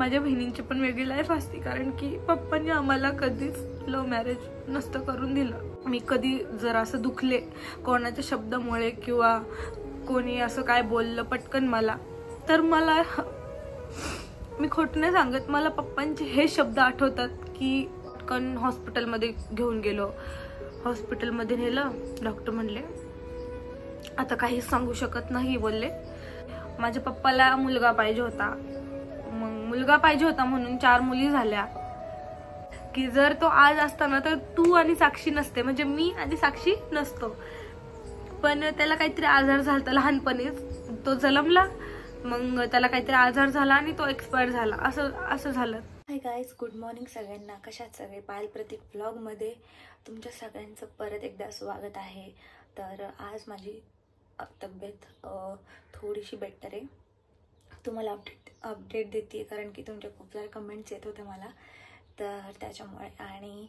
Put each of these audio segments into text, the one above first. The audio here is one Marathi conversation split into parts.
माझ्या बहिणींची पण वेगळी लाईफ असते, कारण की पप्पांनी आम्हाला कधीच लव्ह मॅरेज नसतं करून दिलं. मी कधी जर असं दुखले कोणाच्या शब्दामुळे किंवा कोणी असं काय बोललं पटकन मला, तर मला, मी खोटं नाही सांगत, मला पप्पांचे हे शब्द आठवतात की पटकन हॉस्पिटलमध्ये घेऊन गेलो. हॉस्पिटलमध्ये नेलं, डॉक्टर म्हणले आता काहीच सांगू शकत नाही बोलले. माझ्या पप्पाला मुलगा पाहिजे होता, मग मुलगा पाहिजे होता म्हणून 4 मुली झाल्या, की जर तो आज असताना तर तू आणि साक्षी नसते, म्हणजे मी आणि साक्षी नसतो. पण त्याला काहीतरी आजार झाला लहानपणीच, तो जन्मला, मग त्याला काहीतरी आजार झाला आणि तो एक्सपायर झाला, असं झालं. हाय गाईज, गुड मॉर्निंग सगळ्यांना. कशात सगळे? पायल प्रतीक ब्लॉगमध्ये तुमच्या सगळ्यांचं परत एकदा स्वागत आहे. तर आज माझी तब्येत थोडीशी बेटर आहे. तुम्हाला अपडेट देते कारण की तुमच्या खूप सारे कमेंट्स येत होते मला, तर त्याच्यामुळे. आणि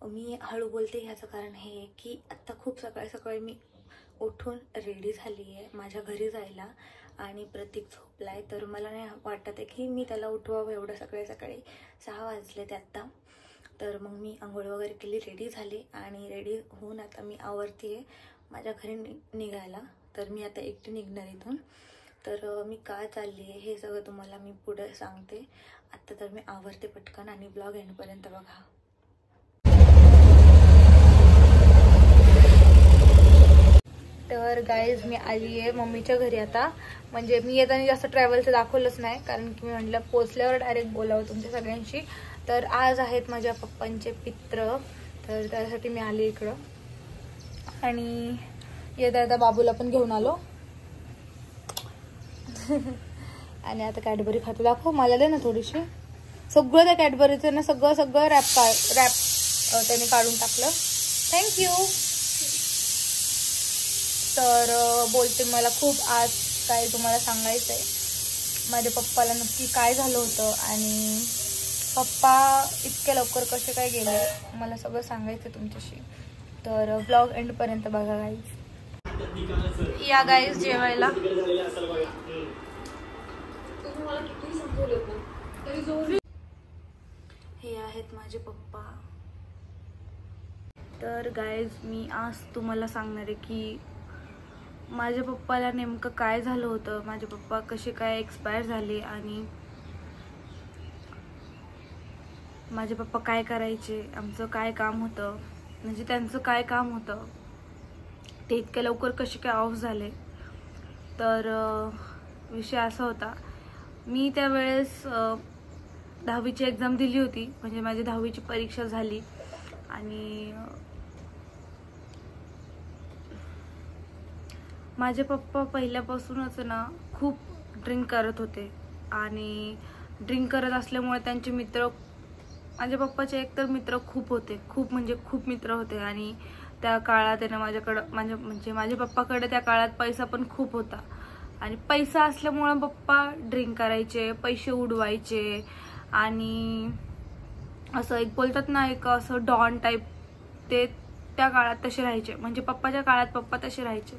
मी हळू बोलते ह्याचं कारण हे आहे की आत्ता खूप सकाळी मी उठून रेडी झाली आहे माझ्या घरी जायला, आणि प्रतीक झोपला आहे. तर मला नाही वाटत आहे की मी त्याला उठवावं एवढं सकाळी 6 वाजले ते आत्ता. तर मग मी आंघोळ वगैरे केली, रेडी झाली, आणि रेडी होऊन आता मी आवरते आहे माझ्या घरी निघायला. तर मी आता एकटी निघणार इथून. तर मी का चालली आहे हे सगळं तुम्हाला मी पुढे सांगते. आत्ता तर मी आवरते पटकन, आणि ब्लॉग एंडपर्यंत बघा. तर गाईज, मी आली आहे मम्मीच्या घरी आता. म्हणजे मी येताना जास्त ट्रॅव्हलचं दाखवलंच नाही, कारण की मी म्हटलं पोचल्यावर डायरेक्ट बोलावं तुमच्या सगळ्यांशी. तर आज आहेत माझ्या पप्पांचे पित्र, तर त्यासाठी मी आले इकडं. आणि येता बाबूला पण घेऊन आलो. आणि आता कॅडबरी खातो. दाखव मला, दे ना थोडीशी. सगळं त्या कॅडबरीचं ना सगळं रॅप त्याने काढून टाकलं. थँक्यू. तर बोलते, मला खूप आज काय तुम्हाला सांगायचं आहे, माझ्या पप्पाला नक्की काय झालं होतं आणि पप्पा इतक्या लवकर कसे काय गेले, मला सगळं सांगायचं तुमच्याशी. तर ब्लॉग एंडपर्यंत बघा गाईज. या गाईज जेवायला. हे आहेत माझे पप्पा. तर गाईज, मी आज तुम्हाला सांगणार आहे की माझ्या पप्पाला नेमकं काय झालं होतं, माझे पप्पा कसे काय एक्सपायर झाले, आणि माझे पप्पा काय करायचे, आमचं काय काम होतं, म्हणजे त्यांचं काय काम होतं, ते इतक्या लवकर कसे काय ऑफ झाले. तर विषय असा होता, मी त्यावेळेस 10वीची एक्झाम दिली होती, म्हणजे माझी 10वीची परीक्षा झाली. आणि माझे पप्पा पहिल्यापासूनच ना खूप ड्रिंक करत होते, आणि ड्रिंक करत असल्यामुळे त्यांचे मित्र, माझ्या पप्पाचे एकतर मित्र खूप होते, खूप म्हणजे खूप मित्र होते. आणि त्या काळात आहे ना माझ्या पप्पाकडे त्या काळात पैसा पण खूप होता, आणि पैसा असल्यामुळे पप्पा ड्रिंक करायचे, पैसे उडवायचे, आणि असं एक बोलतात ना, एक असं डॉन टाईप, ते त्या काळात तसे राहायचे, म्हणजे पप्पाच्या काळात पप्पा तसे राहायचे.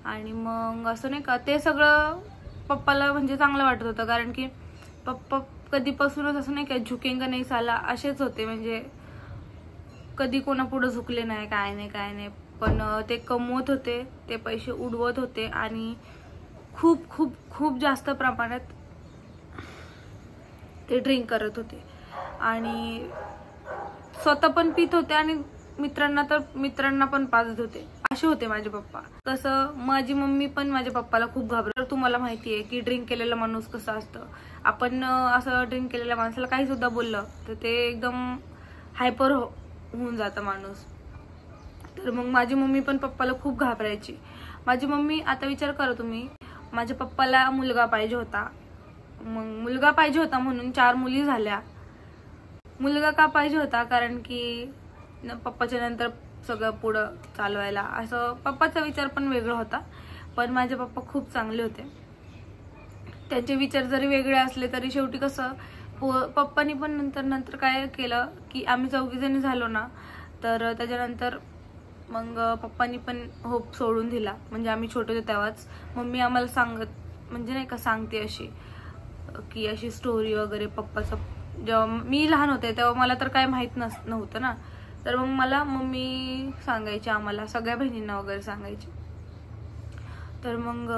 आणि मग असं नाही का, ते सगळं पप्पाला म्हणजे चांगलं वाटत होतं, कारण की पप्पा कधीपासूनच असं नाही का झुकेंगा नाही साला असेच होते, म्हणजे कधी कोणापुढे झुकले नाही, काय नाही. पण ते कमवत होते, ते पैसे उडवत होते, आणि खूप खूप खूप जास्त प्रमाणात ते ड्रिंक करत होते, आणि स्वतः पण पित होते, आणि मित्रांना पण पाजत होते. असे होते माझे पप्पा. तसं माझी मम्मी पण माझ्या पप्पाला खूप घाबरत. तुम्हाला माहिती आहे की ड्रिंक केलेला माणूस कसा असतं, आपण असं ड्रिंक केलेल्या माणसाला काही सुद्धा बोललं तर ते एकदम हायपर होऊन जातं माणूस. तर मग माझी मम्मी पण पप्पाला खूप घाबरायची. माझी मम्मी, आता विचार करा तुम्ही, माझ्या पप्पाला मुलगा पाहिजे होता, मग मुलगा पाहिजे होता म्हणून 4 मुली झाल्या. मुलगा का पाहिजे होता, कारण की पप्पाच्या नंतर सगळं पुढं चालवायला, असं पप्पाचा विचार पण वेगळा होता. पण माझे पप्पा खूप चांगले होते. त्यांचे विचार जरी वेगळे असले तरी शेवटी कसं पप्पानी पण नंतर काय केलं की आम्ही 4 जणी झालो ना, तर त्याच्यानंतर मग पप्पानी पण होप सोडून दिला. म्हणजे आम्ही छोटे होते तेव्हाच मम्मी आम्हाला म्हणजे नाही का सांगते अशी की अशी स्टोरी वगैरे पप्पाचं. जेव्हा मी लहान होते तेव्हा मला तर काय माहित नव्हतं ना, तर मग मला मम्मी सांगायची, आम्हाला सगळ्या बहिणींना वगैरे सांगायची. तर मग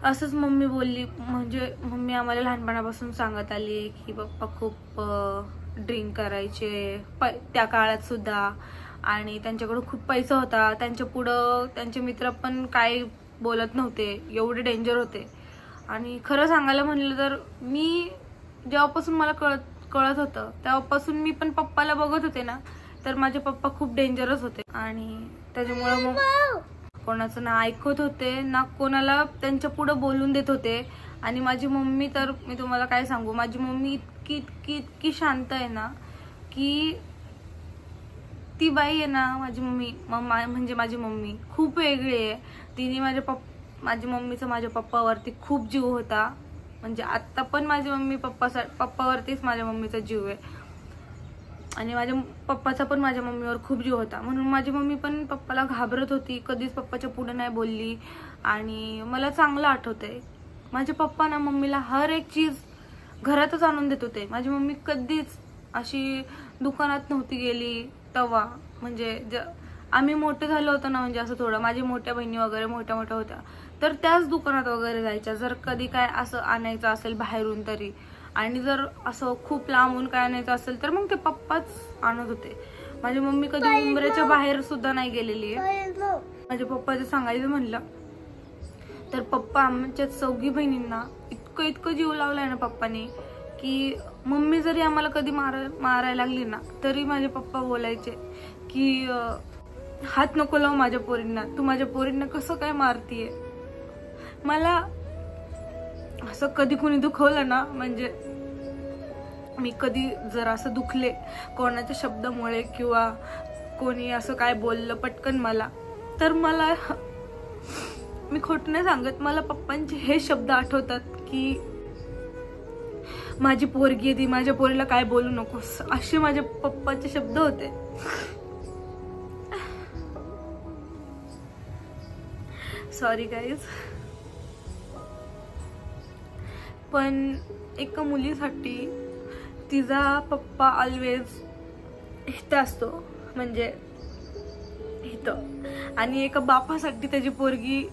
असंच मम्मी बोलली, म्हणजे मम्मी आम्हाला लहानपणापासून सांगत आली की पप्पा खूप ड्रिंक करायचे त्या काळात सुद्धा, आणि त्यांच्याकडे खूप पैसा होता. त्यांच्या पुढं त्यांचे मित्र पण काही बोलत नव्हते, एवढे डेंजर होते. आणि खरं सांगायला म्हणलं तर मी जेव्हापासून मला कळत होतं तेव्हापासून मी पण पप्पाला बघत होते ना, तर माझे पप्पा खूप डेंजरस होते. आणि त्याच्यामुळं मग कोणाचं ना ऐकत होते ना कोणाला त्यांच्या पुढे बोलून देत होते. आणि माझी मम्मी तर मी तुम्हाला काय सांगू, माझी मम्मी इतकी इतकी इतकी शांत आहे ना, की ती बाई आहे ना माझी मम्मी, म्हणजे माझी मम्मी खूप वेगळी आहे. तिने माझी मम्मीचा माझ्या पप्पावरती खूप जीव होता. म्हणजे आता पण माझी मम्मी पप्पावरतीच माझ्या मम्मीचा जीव आहे. आणि माझ्या पप्पाचा पण माझ्या मम्मीवर खूप जीव होता. म्हणून माझी मम्मी पण पप्पाला घाबरत होती, कधीच पप्पाच्या पुढे नाही बोलली. आणि मला चांगलं आठवतंय, माझे पप्पा ना मम्मीला हर एक चीज घरातच आणून देत होते. माझी मम्मी कधीच अशी दुकानात नव्हती गेली तेव्हा. म्हणजे आम्ही मोठे झालो होतो ना, म्हणजे असं थोडं माझी मोठ्या बहिणी वगैरे मोठ्या मोठ्या होत्या, तर त्याच दुकानात वगैरे जायच्या जर कधी काय असं आणायचं असेल बाहेरून तरी. आणि जर असं खूप लांबून काय आणायचं असेल तर मग ते पप्पाच आणत होते. माझी मम्मी कधी उंबऱ्याच्या बाहेर सुद्धा नाही गेलेली आहे. माझ्या पप्पाचं सांगायचं म्हणलं तर पप्पा आमच्या 4 बहिणींना इतकं इतकं जीव लावलाय ना पप्पाने, की मम्मी जरी आम्हाला कधी मारायला लागली ना, तरी माझे पप्पा बोलायचे की हात नको लावू माझ्या पोरींना, तू माझ्या पोरींना कसं काय मारतीये. मला असं कधी कोणी दुखवलं ना, म्हणजे मी कधी जर असं दुखले कोणाच्या शब्दामुळे किंवा कोणी असं काय बोललं पटकन मला, तर मला, मी खोटं नाही सांगत, मला पप्पांचे हे शब्द आठवतात की माझी पोरगी आहे ती, माझ्या पोरीला काय बोलू नकोस, असे माझे पप्पाचे शब्द होते. Sorry guys. पण एका मुलीसाठी तिचा पप्पा ऑलवेज इथं असतो, म्हणजे इथं. आणि एका बापासाठी त्याची पोरगी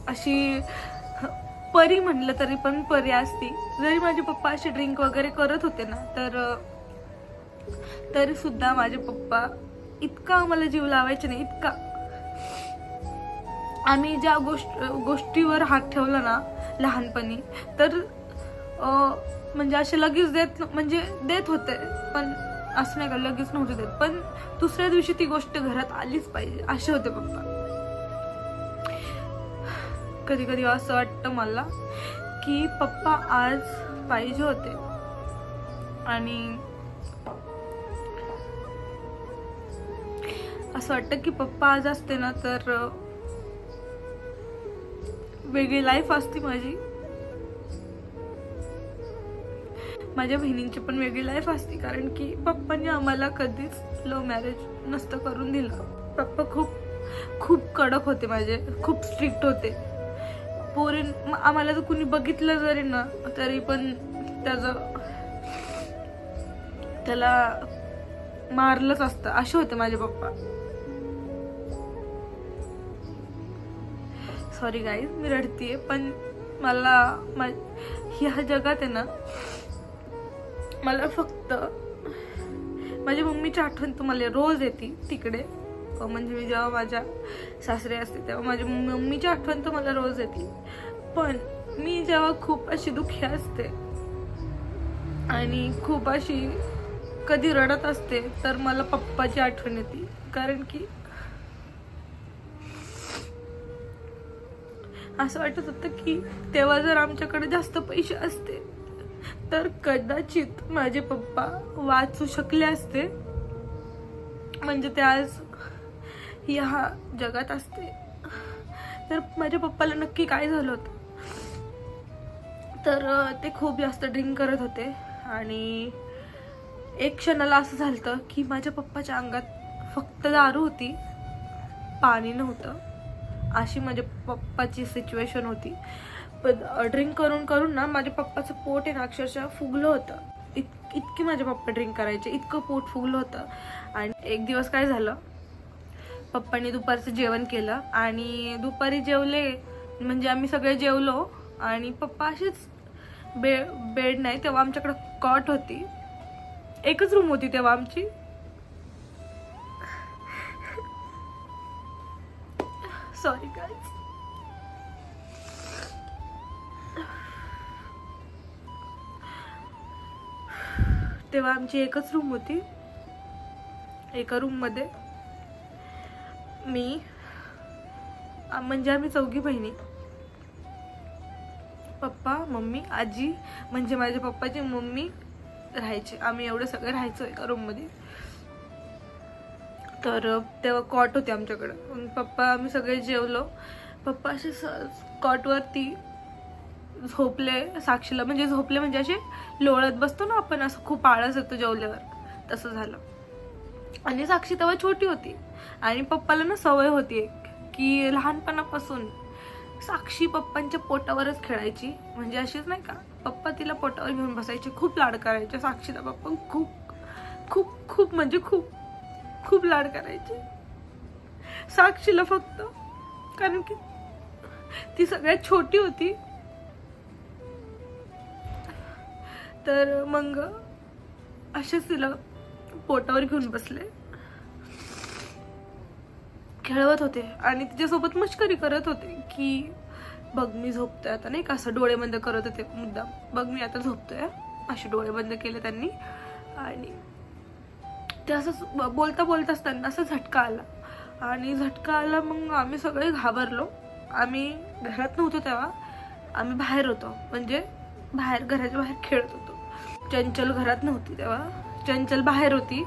अशी परी म्हणलं तरी पण परी असती. जरी माझे पप्पा असे ड्रिंक वगैरे करत होते ना, तरी सुद्धा माझे पप्पा इतका आम्हाला जीव लावायचे नाही, इतका. आम्ही ज्या गोष्टीवर हात ठेवला ना लहानपणी, तर म्हणजे असे लगेच देत होते, पण असं नाही का लगेच नव्हते देत, पण दुसऱ्या दिवशी ती गोष्ट घरात आलीच पाहिजे असे होते पप्पा. कधी कधी असं वाटतं मला की पप्पा आज पाहिजे होते. आणि असं वाटतं की पप्पा आज असते ना तर वेगळी लाईफ असती माझी, माझ्या बहिणींची पण वेगळी लाईफ असती. कारण की पप्पांनी आम्हाला कधीच लव्ह मॅरेज नसतं करून दिलं. पप्पा खूप कडक होते, माझे खूप स्ट्रिक्ट होते. आम्हाला जर कुणी बघितलं जरी ना, तरी पण त्याला मारलंच असतं, असे होते माझे पप्पा. सॉरी गाईज, मी रडतीये, पण मला ह्या जगात आहे ना, मला फक्त माझ्या मम्मीची आठवण तुम्हाला रोज येते तिकडे. म्हणजे मी जेव्हा माझ्या सासरे असते तेव्हा माझ्या मम्मीची आठवण तर मला रोज येते. पण मी जेव्हा खूप अशी दुःखी असते आणि खूप अशी कधी रडत असते, तर मला पप्पाची आठवण येते. कारण की असं वाटत होतं की तेव्हा जर आमच्याकडे जास्त पैसे असते तर कदाचित माझे पप्पा वाचू शकले असते, म्हणजे ते आज ह्या जगात असते. तर माझ्या पप्पाला नक्की काय झालं होतं, तर ते खूप जास्त ड्रिंक करत होते. आणि एक क्षणाला असं झालं की माझ्या पप्पाच्या अंगात फक्त दारू होती, पाणी नव्हतं, अशी माझ्या पप्पाची सिच्युएशन होती. ड्रिंक करून करून ना माझ्या पप्पाचं पोट आहे ना अक्षरशः फुगलं होतं. इतके माझे पप्पा ड्रिंक करायचे, इतकं पोट फुगलं होतं. आणि एक दिवस काय झालं, पप्पांनी दुपारचं जेवण केलं आणि दुपारी जेवले म्हणजे आम्ही सगळे जेवलो आणि पप्पा असेच बेड नाही तेव्हा आमच्याकडे कॉट होती, एकच रूम होती तेव्हा आमची. Sorry guys. तेव्हा आमची एकच रूम होती. एका रूम मध्ये मी म्हणजे आम्ही 4 बहिणी, पप्पा, मम्मी, आजी म्हणजे माझ्या पप्पाची मम्मी राहायचे. आम्ही एवढे सगळे राहायचो एका रूम मध्ये. तर तेव्हा कॉट होते आमच्याकडे. पप्पा आम्ही सगळे जेवलो. पप्पा असे कॉटवरती झोपले. साक्षीला म्हणजे झोपले म्हणजे असे लोळत बसतो ना आपण, असं खूप आळस येतो जेवल्यावर, तसं झालं. आणि साक्षी तेव्हा छोटी होती आणि पप्पाला ना सवय होती की लहानपणापासून साक्षी पप्पांच्या पोटावरच खेळायची. म्हणजे अशीच नाही का, पप्पा तिला पोटावर घेऊन बसायचे, खूप लाड करायचे साक्षीला. पप्पा खूप खूप खूप म्हणजे खूप खूप लाड करायचे साक्षीला, फक्त कारण की ती सगळ्यात छोटी होती. तर मग असेच तिला पोटावर घेऊन बसले, खेळवत होते आणि तिच्यासोबत मस्करी करत होते की बघ मी झोपतोय आता, नाही का, असं डोळे बंद करत होते मुद्दाम, बघ मी आता झोपतोय, असे डोळे बंद केले त्यांनी. आणि ते असं बोलता बोलता असताना असं झटका आला आणि झटका आला. मग आम्ही सगळे घाबरलो. आम्ही घरात नव्हतो तेव्हा, आम्ही बाहेर होतो, म्हणजे बाहेर घराच्या बाहेर खेळत होतो. चंचल घरात नव्हती तेव्हा, चंचल बाहेर होती.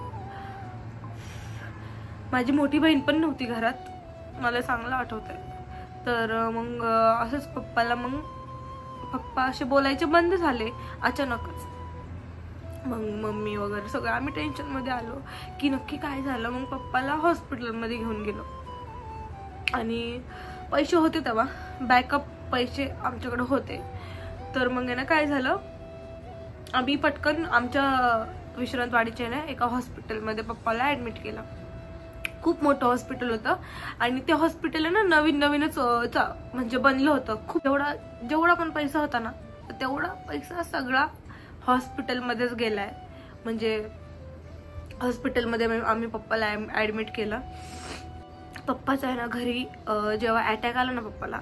माझी मोठी बहीण पण नव्हती घरात, मला चांगलं आठवतंय. तर मग असंच पप्पाला, मग पप्पा असे बोलायचे बंद झाले अचानकच. मग मम्मी वगैरे सगळं आम्ही टेन्शनमध्ये आलो की नक्की काय झालं. मग पप्पाला हॉस्पिटलमध्ये घेऊन गेलो आणि पैसे होते तेव्हा, बॅकअप पैसे आमच्याकडे होते. तर मग ना काय झालं, आम्ही पटकन आमच्या विश्रांतवाडीच्या ना एका हॉस्पिटलमध्ये पप्पाला ऍडमिट केलं. खूप मोठं हॉस्पिटल होतं आणि ते हॉस्पिटल ना नवीनच म्हणजे बनलं होतं. खूप जेवढा पण पैसा होता ना तेवढा पैसा सगळा हॉस्पिटलमध्येच गेलाय. म्हणजे हॉस्पिटलमध्ये आम्ही पप्पाला ऍडमिट केलं. पप्पाचा आहे ना घरी जेव्हा अटॅक आला ना, पप्पाला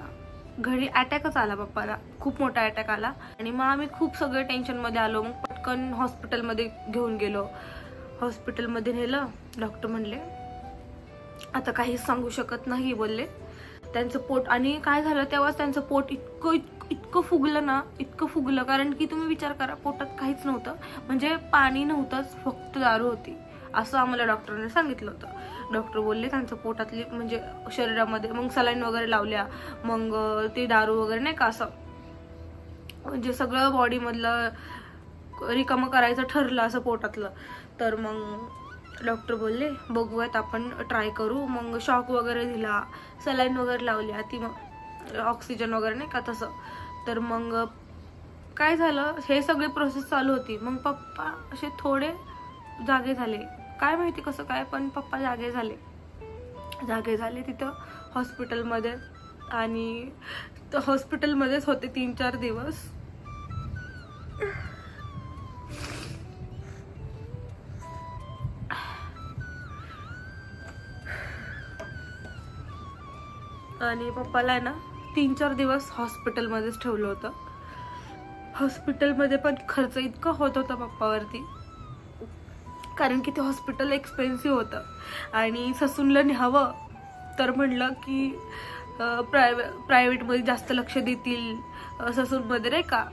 घरी अटॅकच आला, पप्पाला खूप मोठा अटॅक आला. आणि मग आम्ही खूप सगळे टेन्शनमध्ये आलो. मग पटकन हॉस्पिटलमध्ये घेऊन गेलो. हॉस्पिटलमध्ये नेलं. डॉक्टर म्हणले आता काहीच सांगू शकत नाही बोलले. त्यांचं पोट, आणि काय झालं तेव्हाच त्यांचं पोट इतकं फुगलं ना, इतकं फुगलं, कारण की तुम्ही विचार करा, पोटात काहीच नव्हतं, म्हणजे पाणी नव्हतंच, फक्त दारू होती, असं आम्हाला डॉक्टरने सांगितलं होतं. डॉक्टर बोलले त्यांचं पोटातली म्हणजे शरीरामध्ये, मग सलाईन वगैरे लावल्या, मग ते दारू वगैरे नाही का असं म्हणजे सगळं बॉडीमधलं रिकामं करायचं ठरलं असं पोटातलं. तर मग डॉक्टर बोलले बघूयात आपण, ट्राय करू. मग शॉक वगैरे दिला, सलाईन वगैरे लावल्या, ती मग ऑक्सिजन वगैरे नाही का तसं. तर मग काय झालं, हे सगळी प्रोसेस चालू होती. मग पप्पा असे थोडे जागे झाले, काय माहिती कसं काय, पण पप्पा जागे झाले तिथं हॉस्पिटलमध्ये. आणि हॉस्पिटलमध्येच होते 3-4 दिवस. आणि पप्पाला आहे ना 3-4 दिवस हॉस्पिटलमध्येच ठेवलं होतं. हॉस्पिटलमध्ये पण खर्च इतका होत होता पप्पावरती, कारण की ते हॉस्पिटल एक्सपेन्सिव्ह होतं. आणि ससूनला न्यावं तर म्हणलं की प्रायव्हेटमध्ये जास्त लक्ष देतील, ससूनमध्ये नाही का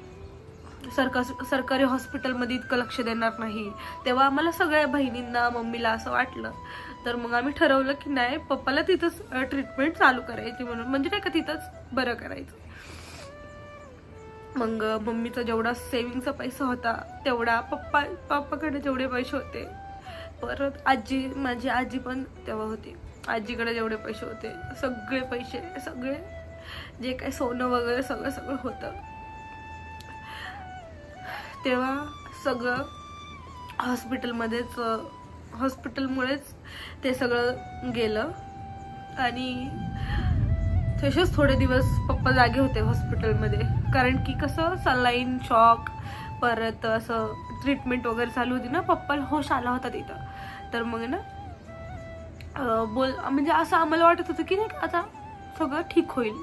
सरकारी हॉस्पिटलमध्ये इतकं लक्ष देणार नाही. तेव्हा आम्हाला सगळ्या बहिणींना, मम्मीला असं वाटलं. तर मग आम्ही ठरवलं की नाही, पप्पाला तिथंच ट्रीटमेंट चालू करायची, म्हणून म्हणजे नाही का तिथंच बरं करायचं. मग मम्मीचा जेवढा सेविंगचा पैसा होता तेवढा, पप्पाकडे जेवढे पैसे होते, परत माझी आजी पण तेव्हा होती, आजीकडे जेवढे पैसे होते सगळे पैसे जे काही सोनं वगैरे सगळं होतं, तेव्हा सगळं हॉस्पिटलमुळेच ते सगळं गेलं. आणि तसेच थोडे दिवस पप्पा जागे होते हॉस्पिटलमध्ये, कारण की कसं सलाईन, शॉक, परत असं ट्रीटमेंट वगैरे चालू होती ना, पप्पाला होश आला होता तिथं. तर मग ना म्हणजे असं आम्हाला वाटत होतं की नाही आता सगळं ठीक होईल.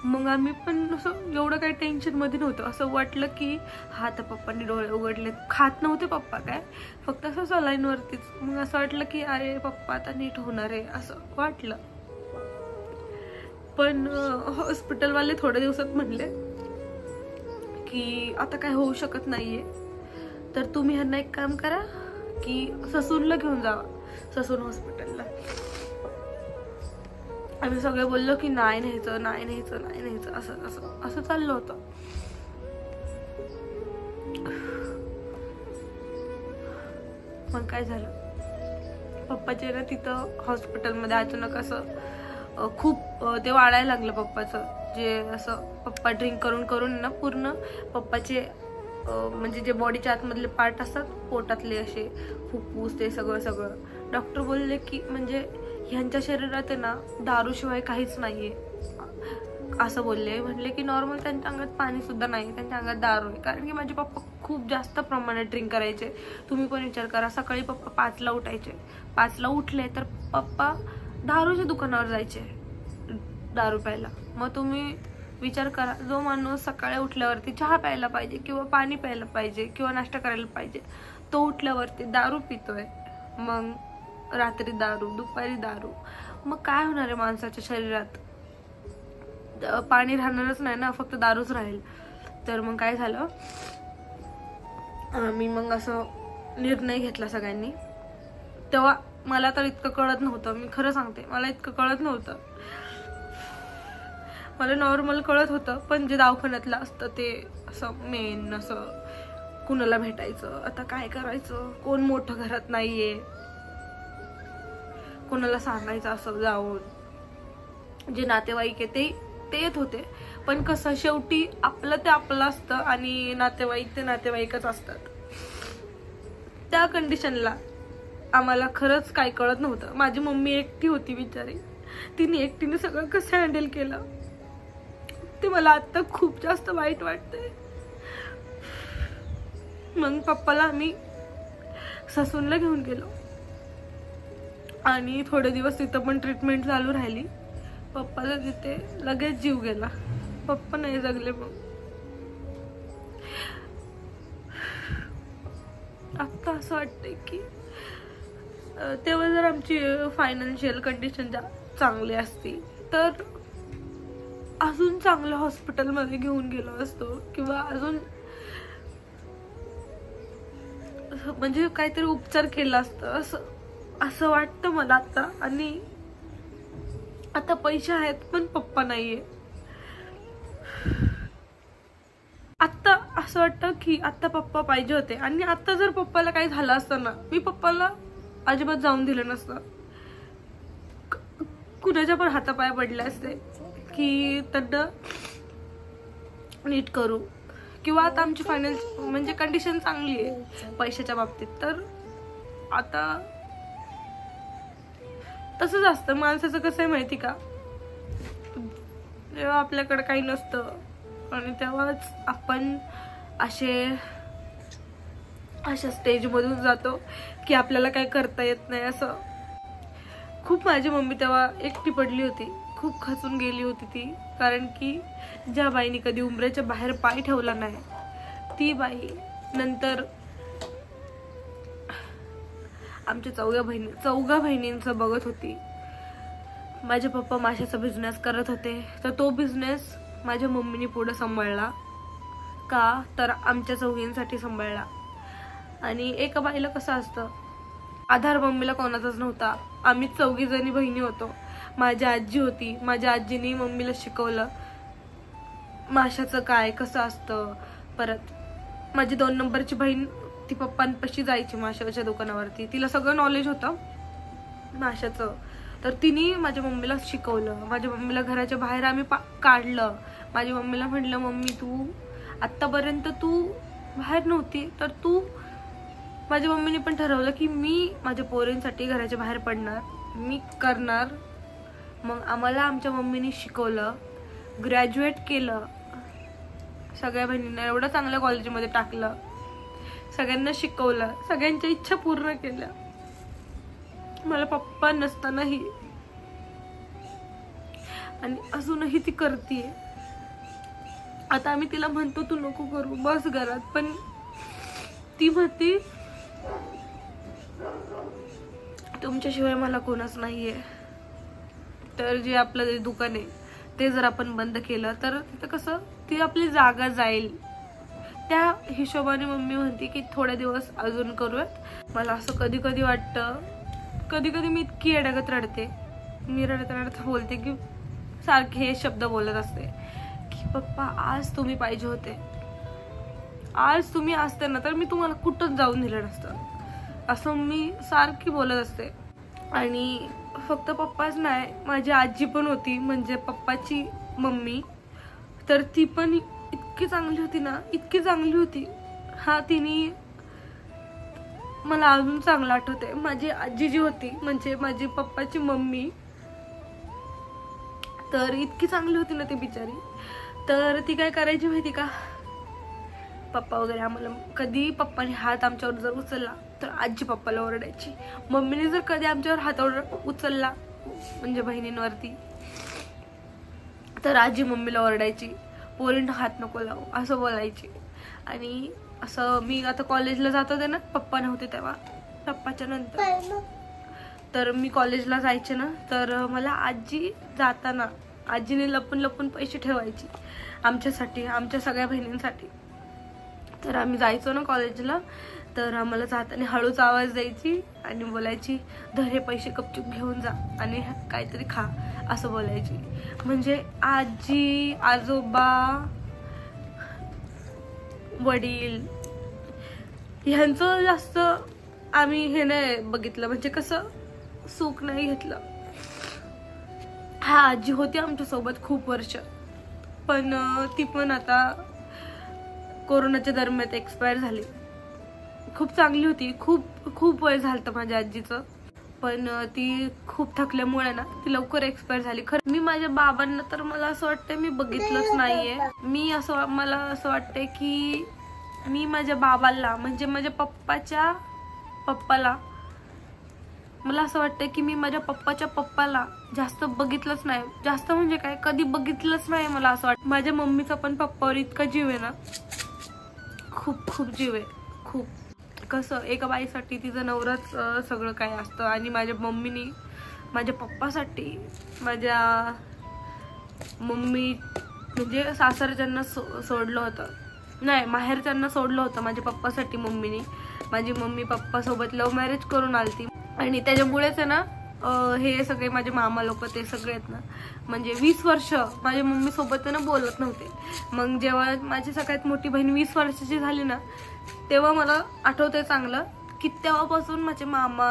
मग आम्ही पण असं एवढं काही टेन्शन मध्ये नव्हतं. असं वाटलं की हा आता पप्पांनी डोळे उघडले. खात नव्हते पप्पा काय, फक्त असं सलाईन वरतीच. मग असं वाटलं की अरे पप्पा आता नीट होणार आहे असं वाटलं. पण हॉस्पिटलवाले थोड्या दिवसात म्हणले की आता काय होऊ शकत नाहीये, तर तुम्ही ह्यांना एक काम करा की ससूनला घेऊन जावा, ससून हॉस्पिटलला. आम्ही सगळे बोललो की नाही न्यायचं असं चाललं होतं. मग काय झालं, पप्पाचे ना तिथं हॉस्पिटलमध्ये अचानक असं खूप ते वाढायला लागलं पप्पाचं. जे असं पप्पा ड्रिंक करून ना पूर्ण पप्पाचे म्हणजे जे बॉडीच्या आतमधले पार्ट असतात पोटातले, असे फुफ्फुस, ते सगळं डॉक्टर बोलले की म्हणजे ह्यांच्या शरीरात आहे ना दारूशिवाय काहीच नाहीये असं बोलले. म्हणले की नॉर्मल त्यांच्या अंगात पाणी सुद्धा नाही, त्यांच्या अंगात दारू आहे. कारण की माझे पप्पा खूप जास्त प्रमाणात ड्रिंक करायचे. तुम्ही पण विचार करा, सकाळी पप्पा 5ला उठायचे, 5ला उठले तर पप्पा दारूच्या दुकानावर जायचे दारू प्यायला. मग तुम्ही विचार करा, जो माणूस सकाळी उठल्यावरती चहा प्यायला पाहिजे किंवा पाणी प्यायला पाहिजे किंवा नाश्ता करायला पाहिजे, तो उठल्यावरती दारू पितोय. मग रात्री दारू, दुपारी दारू, मग काय होणार आहे माणसाच्या शरीरात? पाणी राहणारच नाही ना, फक्त दारूच राहील. तर मग काय झालं, मी मग असं निर्णय घेतला सगळ्यांनी. तेव्हा मला तर इतकं कळत नव्हतं, मी खरं सांगते, मला इतकं कळत नव्हतं. मला नॉर्मल कळत होतं, पण जे दवाखान्यातलं असतं ते असं मेन, असं कुणाला भेटायचं, आता काय करायचं, कोण मोठं घरात नाहीये, कोणाला सांगायचं असं जाऊन, जे नातेवाईक आहे ते येत होते. पण कसं शेवटी आपलं ते आपलं असतं आणि नातेवाईक ते नातेवाईकच असतात. त्या कंडिशनला आम्हाला खरंच काही कळत नव्हतं. माझी मम्मी एकटी होती बिचारी, तिने एकटीने सगळं कसं हँडल केलं ते मला आता खूप जास्त वाईट वाटतंय. मग पप्पाला आम्ही ससूनला घेऊन गेलो आणि थोडे दिवस तिथं पण ट्रीटमेंट चालू राहिली. पप्पाला तिथे लगेच जीव गेला, पप्पा नाही जगले. मग आता असं वाटतंय की तेव्हा जर आमची फायनान्शियल कंडिशन चांगली असती तर अजून चांगल्या हॉस्पिटलमध्ये घेऊन गेलो असतो किंवा अजून म्हणजे काहीतरी उपचार केला असतं असं वाटतं मला आता. आणि आता पैसे आहेत पण पप्पा नाहीये. आता असं वाटतं की आता पप्पा पाहिजे होते, आणि आता जर पप्पाला काही झालं असतं ना, मी पप्पाला अजिबात जाऊन दिलं नसतं. कुणाच्या पण हातापाया पडले असते की त्यांना नीट करू, किंवा आता आमची फायनान्स म्हणजे कंडिशन चांगली आहे पैशाच्या बाबतीत. तर आता तसंच असतं माणसाचं. कसं आहे माहिती का, जेव्हा आपल्याकडे काही नसतं आणि तेव्हाच आपण अशा स्टेज मधून जातो की आपल्याला काही करता येत नाही. असं खूप माझी मम्मी तेव्हा एकटी पडली होती, खूप खचून गेली होती ती. कारण की ज्या बाईने कधी उंबऱ्याच्या बाहेर पाय ठेवला नाही, ती बाई नंतर आमच्या चौघा बहिणींचं बघत होती. माझे पप्पा माशाचा बिझनेस करत होते, तर तो बिझनेस माझ्या मम्मीने पुढे सांभाळला. का तर आमच्या चौघींसाठी सांभाळला. आणि एका बाईला कसं असतं, आधार मम्मीला कोणाचाच नव्हता. आम्ही 4 जणी बहिणी होतो. माझी आजी होती, माझ्या आजीने मम्मीला शिकवलं माशाचं काय कसं असतं. परत माझी 2 नंबरची बहीण, ती पप्पांपाशी जायची माशाच्या दुकानावरती, तिला सगळं नॉलेज होतं माशाचं. तर तिने माझ्या मम्मीला शिकवलं, माझ्या मम्मीला घराच्या बाहेर आम्ही काढलं. माझ्या मम्मीला म्हटलं, मम्मी तू आत्तापर्यंत तू बाहेर नव्हती, तर तू, माझ्या मम्मीने पण ठरवलं की मी माझ्या पोरींसाठी घराच्या बाहेर पडणार, मी करणार. मग आम्हाला आमच्या मम्मीने शिकवलं, ग्रॅज्युएट केलं, सगळ्या बहिणींना एवढं चांगल्या कॉलेजमध्ये टाकलं, सगळ्यांना शिकवलं, सगळ्यांच्या इच्छा पूर्ण केल्या. मला पप्पा नसतानाही, आणि अजूनही ती करतीये. आता आम्ही तिला म्हणतो तू नको करू, बस घरात, पण ती म्हणती तुमच्याशिवाय मला कोणच नाहीये. तर जे आपलं जे दुकान आहे ते जर आपण बंद केलं तर तिथं कसं ती आपली जागा जाईल. त्या हिशोबाने मम्मी म्हणते की थोडे दिवस अजून करूयात. मला असं कधी कधी वाटतं, कधी कधी मी इतकी येड्यागत रडते, मी रडत बोलते की सारखे हे शब्द बोलत असते की पप्पा आज तुम्ही पाहिजे होते, आज तुम्ही असते ना तर मी तुम्हाला कुठंच जाऊन दिलं नसतं, असं मी सारखी बोलत असते. आणि फक्त पप्पाच नाही, माझी आजी पण होती, म्हणजे पप्पाची मम्मी, तर ती पण इतकी चांगली होती ना, इतकी चांगली होती. हा, तिने मला अजून चांगलं आठवते. माझी आजी जी होती, म्हणजे माझी पप्पाची मम्मी, तर इतकी चांगली होती ना ती बिचारी. तर ती काय करायची माहिती का, पप्पा वगैरे आम्हाला कधी पप्पाने हात आमच्यावर जर उचलला तर आजी पप्पाला ओरडायची. मम्मीने जर कधी आमच्यावर हात उचलला म्हणजे बहिणींवरती तर आजी मम्मीला ओरडायची, पोरींना हात नको लावू असं बोलायची. आणि असं मी आता कॉलेजला जात होते ना, पप्पा नव्हते तेव्हा, पप्पाच्या नंतर, तर मी कॉलेजला जायचे ना, तर मला आजी जाताना आजीने लपून लपून पैसे ठेवायची आमच्यासाठी, आमच्या सगळ्या बहिणींसाठी. तर आम्ही जायचो ना कॉलेजला, तर आम्हाला जाताना हळूच आवाज द्यायची आणि बोलायची धर हे पैसे गपचूप घेऊन जा आणि काहीतरी खा असं बोलायची. म्हणजे आजी, आजोबा, वडील ह्यांचं जास्त आम्ही हे नाही बघितलं, म्हणजे कसं सुख नाही घेतलं. हा, आजी होती आमच्या सोबत खूप वर्ष, पण ती पण आता कोरोनाच्या दरम्यान एक्सपायर झाली. खूप चांगली होती, खूप वय झालं माझ्या आजीचं, पण ती खूप थकल्यामुळे ना ती लवकर एक्सपायर झाली. खरं मी माझ्या बाबांना तर मला असं वाटतं मी बघितलंच नाहीये. मला असं वाटतंय की मी माझ्या बाबाला, म्हणजे माझ्या पप्पाच्या पप्पाला, मला असं वाटतं की मी माझ्या पप्पाच्या पप्पाला जास्त बघितलंच नाही. जास्त म्हणजे काय, कधी बघितलंच नाही. मला असं वाटतं माझ्या मम्मीचा पण पप्पावर इतका जीव आहे ना, खूप जीव आहे, खूप. कसं एका बाईसाठी तिचं नवराच सगळं काय असतं, आणि माझ्या मम्मीने माझ्या पप्पासाठी, माझ्या मम्मी म्हणजे सासरच्यांना सोडलं होतं, नाही माहेरच्यांना सोडलं होतं माझ्या पप्पासाठी मम्मीने. माझी मम्मी पप्पा सोबत लव्ह मॅरेज करून आलती, आणि त्याच्यामुळेच आहे ना हे सगळे माझे मामा लोक ते सगळे आहेत ना, म्हणजे 20 वर्ष माझ्या मम्मी सोबत ना बोलत नव्हते. मग जेव्हा माझी सगळ्यात मोठी बहीण 20 वर्षाची झाली ना, तेव्हा मला आठवतंय चांगलं की तेव्हापासून माझे मामा,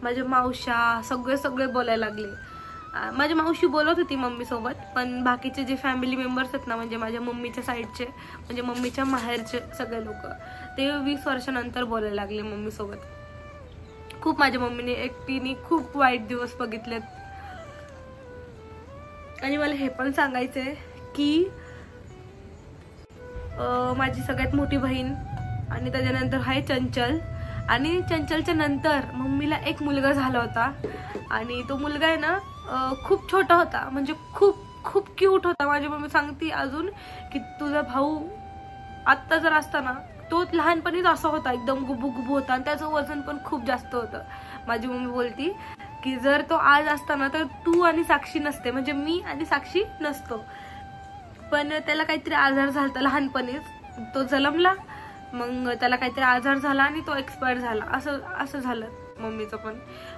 माझ्या मावश्या सगळे बोलायला लागले. माझी मावशी बोलत होती मम्मी सोबत, पण बाकीचे जे फॅमिली मेंबर्स आहेत ना, म्हणजे माझ्या मम्मीच्या साईडचे, म्हणजे मम्मीच्या माहेरचे सगळे लोक, ते 20 वर्षानंतर बोलायला लागले मम्मी सोबत. खूप माझ्या मम्मीने एकटीने खूप वाईट दिवस बघितलेत. आणि मला हे पण सांगायचंय की माझी सगळ्यात मोठी बहीण, आणि त्याच्यानंतर आहे चंचल, आणि चंचलच्या नंतर मम्मीला एक मुलगा झाला होता, आणि तो मुलगा आहे ना खूप छोटा होता, म्हणजे खूप क्यूट होता. माझी मम्मी सांगते अजून की तुझा भाऊ आत्ता जर असता ना, तो लहानपणीच असा होता, एकदम गुबू होता, आणि त्याचं वजन पण खूप जास्त होतं. माझी मम्मी बोलती की जर तो आज असता ना तर तू आणि साक्षी नसते, म्हणजे मी आणि साक्षी नसतो. पण त्याला काहीतरी आजार झाला लहानपणीच, तो जन्मला, मग त्याला काहीतरी आजार झाला आणि तो एक्सपायर झाला, असं झालं मम्मीचं पण.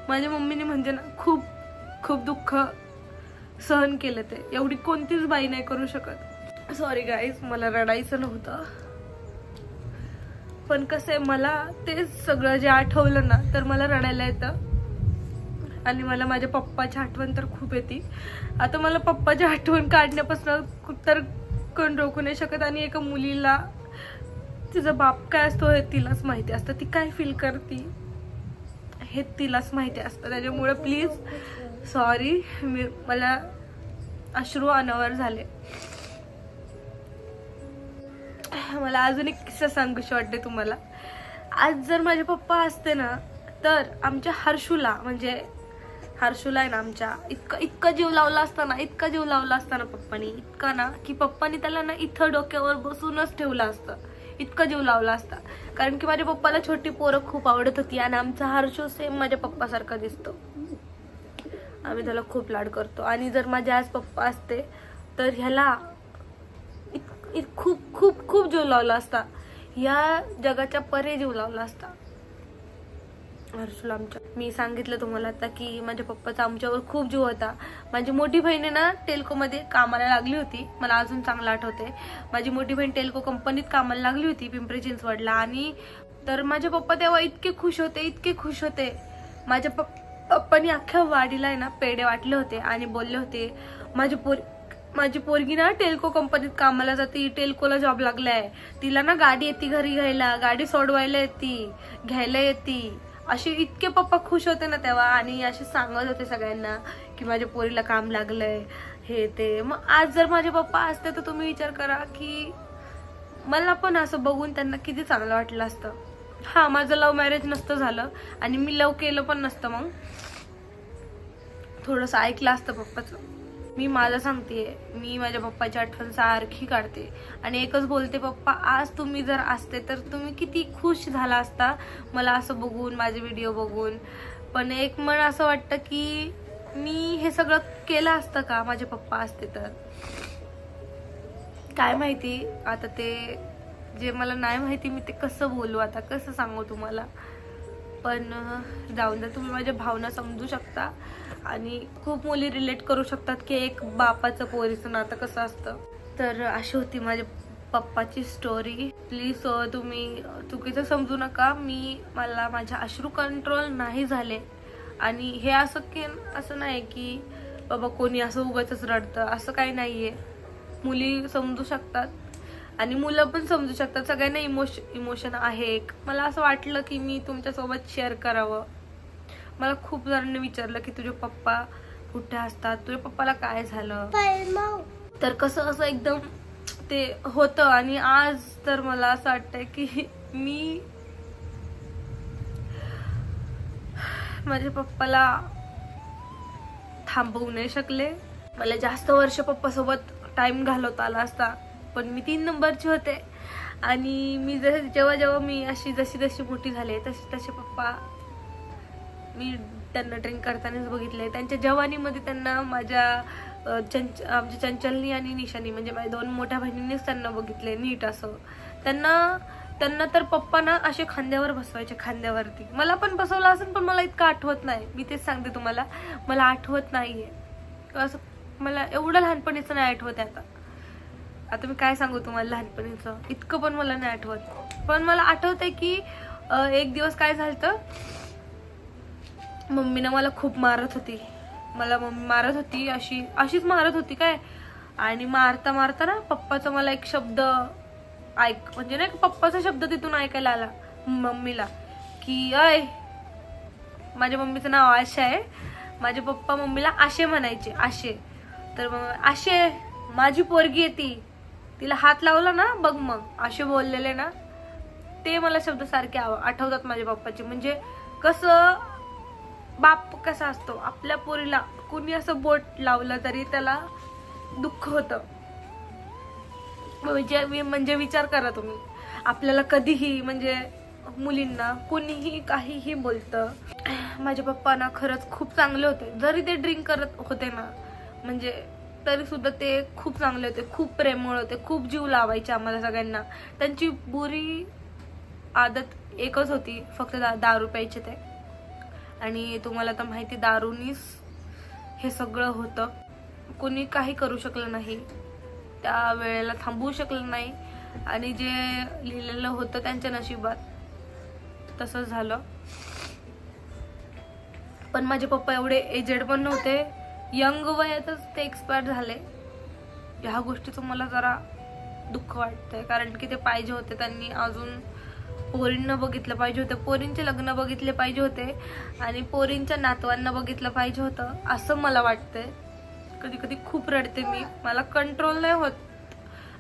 माझ्या मम्मीने म्हणजे ना खूप दुःख सहन केलं, ते एवढी कोणतीच बाई नाही करू शकत. सॉरी गाईज, मला रडायचं नव्हतं, पण कसं आहे, मला ते सगळं जे आठवलं ना तर मला रडायला येतं. आणि मला माझ्या पप्पाची आठवण तर खूप येते. आता मला पप्पाची आठवण काढण्यापासून तर कोण रोखू नाही शकत. आणि एका मुलीला तिचा बाप काय असतो हे तिलाच माहिती असतं, ती काय फील करते हे तिलाच माहिती असतं. त्याच्यामुळे प्लीज सॉरी, मला अश्रू अनावर झाले. मला अजून एक किस्सा सांगूशी वाटते तुम्हाला. आज जर माझे पप्पा असते ना तर आमच्या हर्षूला, म्हणजे हर्षूला आहे ना आमच्या, इतका जीव लावला असताना पप्पानी, इतका ना की पप्पानी त्याला ना इथं डोक्यावर बसूनच ठेवलं असतं, इतका जीव लावला असता. कारण की माझ्या पप्पाला छोटी पोरं खूप आवडत होती आणि आमचा हर्षू सेम माझ्या पप्पासारखा दिसतो. आम्ही त्याला खूप लाड करतो. आणि जर माझे आज पप्पा असते तर ह्याला खूप खूप खूप जीव लावला असता, या जगाच्या परे जीव लावला असता हर्षूला आमच्या. मी सांगितलं तुम्हाला आता की माझ्या पप्पाचा आमच्यावर खूप जीव होता. माझी मोठी बहीण ना टेल्कोमध्ये कामाला लागली होती, मला अजून चांगलं आठवते. माझी मोठी बहीण टेल्को कंपनीत कामाला लागली होती पिंपरी चिंचवडला. आणि तर माझे पप्पा तेव्हा इतके खुश होते. माझ्या पप्पानी अख्ख्या वाडीला आहे ना पेढे वाटले होते आणि बोलले होते माझी पोरगी ना टेल्को कंपनीत कामाला जाते, टेल्कोला जॉब लागलाय, तिला ना गाडी येते घरी घ्यायला, गाडी सोडवायला येते, घ्यायला येते. असे इतके पप्पा खुश होते ना तेव्हा. आणि असे सांगत होते सगळ्यांना की माझ्या पोरीला काम लागलंय हे ते. मग आज जर माझे पप्पा असते तर तुम्ही विचार करा की मला पण असं बघून त्यांना किती चांगलं वाटलं असतं. हा, माझं लव्ह मॅरेज नसतं झालं आणि मी लव्ह केलं पण नसतं, मग थोडंसं ऐकलं असतं पप्पाचं. मी माझं सांगतेय, मी माझ्या पप्पाची आठवण सारखी काढते आणि एकच बोलते, पप्पा आज तुम्ही जर असते तर तुम्ही किती खुश झाला असता मला असं बघून, माझे व्हिडिओ बघून. पण एक मन असं वाटतं की मी हे सगळं केलं असतं का माझे पप्पा असते तर. काय माहिती आता, ते जे मला नाही माहिती मी ते कसं बोलू आता, कसं सांगू तुम्हाला. पण जाऊन द्या, तुम्ही माझ्या भावना समजू शकता आणि खूप मुली रिलेट करू शकतात की एक बापाचं पोरीचं नातं कसं असतं. तर अशी होती माझ्या पप्पाची स्टोरी. प्लीज तुम्ही चुकीचं समजू नका. मला माझ्या अश्रू कंट्रोल नाही झाले. आणि हे असं नाही की बाबा कोणी असं उगाचच रडतं, असं काही नाहीये. मुली समजू शकतात आणि मुलं पण समजू शकतात. सगळ्यांना इमोशन आहे. मला असं वाटलं की मी तुमच्यासोबत शेअर करावं. मला खूप जणांनी विचारलं की तुझे पप्पा कुठे असतात, तुझ्या पप्पाला काय झालं. तर कसं असं एकदम ते होतं. आणि आज तर मला असं वाटतंय की मी माझ्या पप्पाला थांबवू नाही शकले. मला जास्त वर्ष पप्पासोबत टाइम घालवता आला असता, पण मी 3 नंबरची होते. आणि मी जेव्हा मी अशी जशी मोठी झाले तसे पप्पा, मी त्यांना ड्रिंक करतानाच बघितले. त्यांच्या जवानीमध्ये त्यांना आमच्या चंचलनी आणि निशानी म्हणजे माझ्या 2 मोठ्या बहिणींनीच त्यांना बघितले नीट असं. त्यांना तर पप्पा ना असे खांद्यावर बसवायचे, खांद्यावरती. मला पण बसवलं असेल पण मला इतकं आठवत नाही. मी तेच सांगते तुम्हाला, मला आठवत नाहीये असं. मला एवढं लहानपणीचं नाही आठवत आहे आता मी काय सांगू तुम्हाला लहानपणीचं, इतकं पण मला नाही आठवत. पण मला आठवतंय की एक दिवस काय झालं, मम्मीनं मला खूप मारत होती. मम्मी मारत होती, अशीच मारत होती काय. आणि मारता ना पप्पाचा मला एक शब्द म्हणजे नाही पप्पाचा शब्द तिथून ऐकायला आला मम्मीला की अय, माझ्या मम्मीचं नाव आशा आहे. माझे पप्पा मम्मीला आशे म्हणायचे, आशे. तर आशे माझी पोरगी येते, तिला हात लावला ना बघ, मग असे बोललेले ना ते मला शब्द सारखे आठवतात माझ्या पप्पाचे. म्हणजे कसं बाप कसा असतो, आपल्या पोरीला कुणी असं बोट लावलं तरी त्याला दुःख होतं. म्हणजे विचार करा तुम्ही, आपल्याला कधीही म्हणजे मुलींना कोणीही काहीही बोलतं. माझे पप्पा ना खरंच खूप चांगले होते. जरी ते ड्रिंक करत होते ना म्हणजे तरी सुद्धा ते खूप चांगले होते, खूप प्रेमळ होते, खूप जीव लावायचे आम्हाला सगळ्यांना. त्यांची बुरी आदत एकच होती, फक्त दारू प्यायचे ते. आणि तुम्हाला तर माहिती, दारूनीच हे सगळं होतं. कोणी काही करू शकलं नाही, त्या वेळेला थांबवू शकलं नाही. आणि जे लिहिलेलं होतं त्यांच्या नशिबात तसंच झालं. पण माझे पप्पा एवढे एजेड पण नव्हते, यंग वयातच ते एक्सपायर झाले. ह्या गोष्टीचं मला जरा दुःख वाटतंय, कारण की ते पाहिजे होते, त्यांनी अजून पोरींना बघितलं पाहिजे होतं, पोरींचे लग्न बघितले पाहिजे होते आणि पोरींच्या नातवांना बघितलं पाहिजे होतं, असं मला वाटतंय. कधी कधी खूप रडते मी, मला कंट्रोल नाही होत.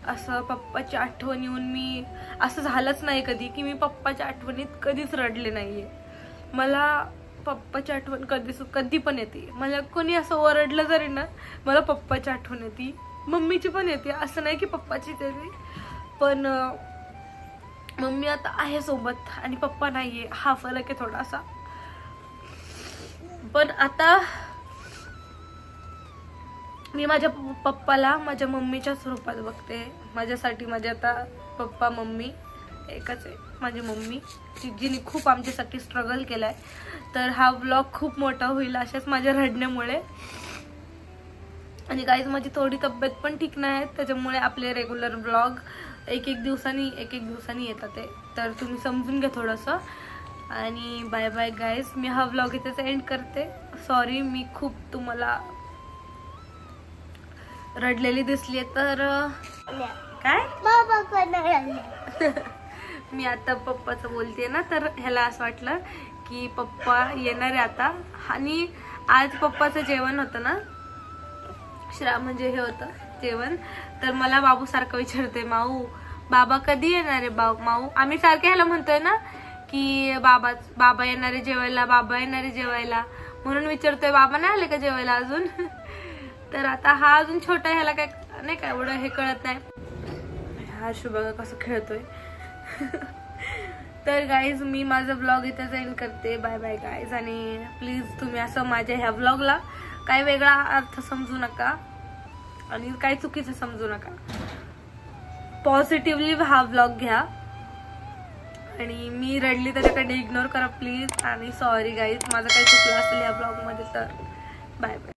असं पप्पाची आठवण येऊन मी, असं झालंच नाही कधी की मी पप्पाच्या आठवणीत कधीच रडले नाहीये. मला पप्पाची आठवण कधी पण येते. मला कोणी असं ओरडलं जरी ना, मला पप्पाची आठवण येते, मम्मीची पण येते. असं नाही की पप्पाचीच येते, पण मम्मी आता आहे सोबत आणि पप्पा नाहीये, हा फरक आहे थोडासा. पण आता मी माझ्या पप्पाला माझ्या मम्मीच्याच रूपात बघते. माझ्यासाठी माझे आता पप्पा मम्मी एकच आहे. माझी मम्मी जिने खूप आमच्यासाठी स्ट्रगल केलाय. तर हा व्लॉग खूप मोठा होईल अशाच माझ्या रडण्यामुळे. आणि गाईज माझी थोडी तब्येत पण ठीक नाही, त्याच्यामुळे आपले रेग्युलर व्लॉग एक एक दिवसांनी येतात ते, तर तुम्ही समजून घ्या थोडंसं. आणि बाय बाय गाईज, मी हा व्लॉग इथेच एंड करते. सॉरी मी खूप तुम्हाला रडलेली दिसली तर काय मी आता पप्पाचं बोलते ना, तर ह्याला असं वाटलं की पप्पा येणार आहे आता. आणि आज पप्पाचं जेवण होतं ना, म्हणजे हे होतं जेवण, तर मला बाबू सारखं विचारते, माऊ बाबा कधी येणार आहे माऊ. आम्ही सारखे ह्याला म्हणतोय ना की बाबा येणार आहे जेवायला, बाबा येणार आहे जेवायला, म्हणून विचारतोय बाबा नाही आले का जेवायला अजून. तर आता हा अजून छोटा, ह्याला काय नाही का एवढं हे कळत नाही. हर्ष बघा कसं खेळतोय. तर गाईज मी माझा ब्लॉग इथेच एंड करते. Bye bye guys. आणि प्लीज तुम्ही असं माझ्या ह्या ब्लॉगला काही वेगळा अर्थ समजू नका आणि काही चुकीचं समजू नका. पॉझिटिव्हली हा ब्लॉग घ्या आणि मी रडली त्याच्याकडे इग्नोर करा प्लीज. आणि सॉरी गाईज, माझं काही चुकलं असेल या ब्लॉग मध्ये तर बाय बाय.